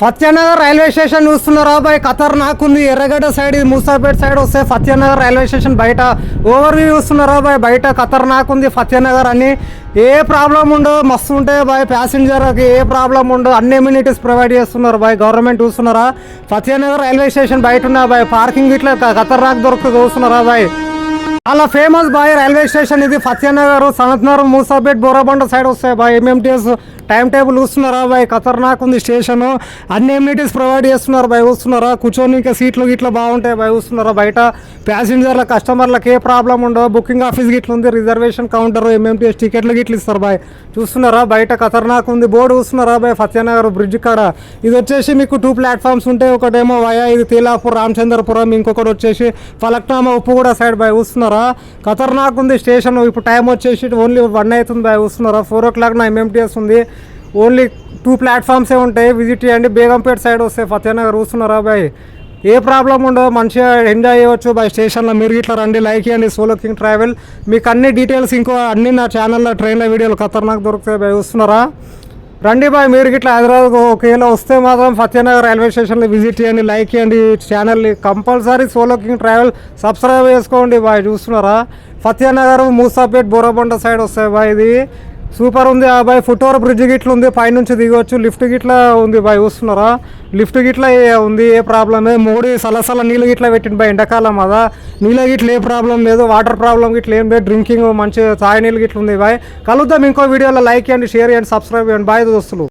ఫత్యానగర్ railway station చూస్తున్నారా bye? ఖతర్నాక్ ఉంది. ఎర్రగడ్డ సైడ్ ఇది మూసాపేట సైడ్ వస్తే ఫత్యానగర్ రైల్వే స్టేషన్ బయట ఓవర్ వ్యూ చూస్తున్నారా బాయ్? బయట ఖతర్నాక్ ఉంది ఫత్యానగర్ అని. ఏ ప్రాబ్లం ఉండదు, మస్తు ఉంటాయి బాయ్. ప్యాసింజర్కి ఏ ప్రాబ్లం ఉండదు, అన్ని ఎమ్యూనిటీస్ ప్రొవైడ్ చేస్తున్నారు బాయ్. గవర్నమెంట్ చూస్తున్నారా? ఫత్యానగర్ రైల్వే స్టేషన్ బయట ఉన్నా బాయ్. పార్కింగ్ ఇట్లా ఖతర్నాక్ దొరుకుతుంది చూస్తున్నారా బాయ్? చాలా ఫేమస్ బాయ్ రైల్వే స్టేషన్ ఇది. ఫత్యానగర్, సనత్నగర్, మూసాపేట్, బోరాబండ సైడ్ వస్తాయి బాయ్. ఎంఎంటీఎస్ టైం టేబుల్ చూస్తున్నారా బాయ్? ఖతర్నాక్ ఉంది స్టేషన్. అన్ని ఎమ్యూనిటీస్ ప్రొవైడ్ చేస్తున్నారు బాయ్. చూస్తున్నారా? కూర్చొని ఇంకా సీట్లు గిట్లా బాగుంటాయి బాయ్. చూస్తున్నారా? బయట ప్యాసింజర్ల కస్టమర్లకు ఏ ప్రాబ్లం ఉండవు. బుకింగ్ ఆఫీస్ గిట్ల ఉంది, రిజర్వేషన్ కౌంటర్, ఎంఎంటీఎస్ టికెట్లు గిట్లు ఇస్తారు బాయ్. చూస్తున్నారా? బయట ఖతర్నాక్ ఉంది. బోర్డు చూస్తున్నారా బాయ్? ఫత్యానగర్ బ్రిడ్జ్ కాడ. ఇది వచ్చేసి మీకు 2 ప్లాట్ఫామ్స్ ఉంటాయి. ఒకటేమో వయా ఇది తేలాపూర్ రామచంద్రపురం, ఇంకొకటి వచ్చేసి ఫలక్నామా ఉప్పుగూడ సైడ్ బాయ్. చూస్తున్నారా? ఖతర్నాక్ ఉంది స్టేషన్. ఇప్పుడు టైం వచ్చేసి ఓన్లీ 1 అవుతుంది బాయ్. చూస్తున్నారా? 4 o'clock నా ఎంఎంటీఎస్ ఉంది. ఓన్లీ 2 ప్లాట్ఫామ్సే ఉంటాయి. విజిట్ చేయండి. బేగంపేట సైడ్ వస్తే ఫత్యానగర్. చూస్తున్నారా బాయ్? ఏ ప్రాబ్లం ఉండదు, మంచిగా ఎంజాయ్ చేయవచ్చు బాయ్ స్టేషన్లో. మీరు ఇట్లా రండి, లైక్ చేయండి సోలో కింగ్ ట్రావెల్. మీకు అన్ని డీటెయిల్స్ ఇంకో అన్ని నా ఛానల్లో ట్రైన్ల వీడియోలు ఖతర్నాక్ దొరుకుతాయి బాయ్. చూస్తున్నారా? రండి బాయ్. మీరు ఇట్లా హైదరాబాద్ ఒకవేళ వస్తే మాత్రం ఫత్యానగర్ రైల్వే స్టేషన్లో విజిట్ చేయండి, లైక్ చేయండి. ఛానల్ని compulsory solo king travel subscribe చేసుకోండి బాయ్. చూస్తున్నారా? ఫత్యానగర్, మూసాపేట్, బోరాబండ సైడ్ వస్తాయి బాయ్. ఇది సూపర్ ఉంది బాయ్. ఫుట్ ఓవర్ బ్రిడ్జ్ గిట్ల ఉంది, పైనుంచి దిగవచ్చు. లిఫ్ట్ గిట్లా ఉంది బాయ్. చూస్తున్నారా? లిఫ్ట్ గిట్లా ఉంది, ఏ ప్రాబ్లం లేదు. మోడీ సలసల నీళ్ళు గిట్లా పెట్టింది బాయ్. ఎండాకాలం అదా, నీళ్ళ గిట్ల ఏ ప్రాబ్లం లేదు. వాటర్ ప్రాబ్లం గిట్ల ఏం లేదు. డ్రింకింగ్ మంచి తాయి నీళ్ళు గిట్ల ఉంది బాయ్. కలుద్దాం ఇంకో వీడియోలో. లైక్ చేయండి, షేర్ చేయండి, సబ్స్క్రైబ్ చేయండి బాయ్ దోస్తులు.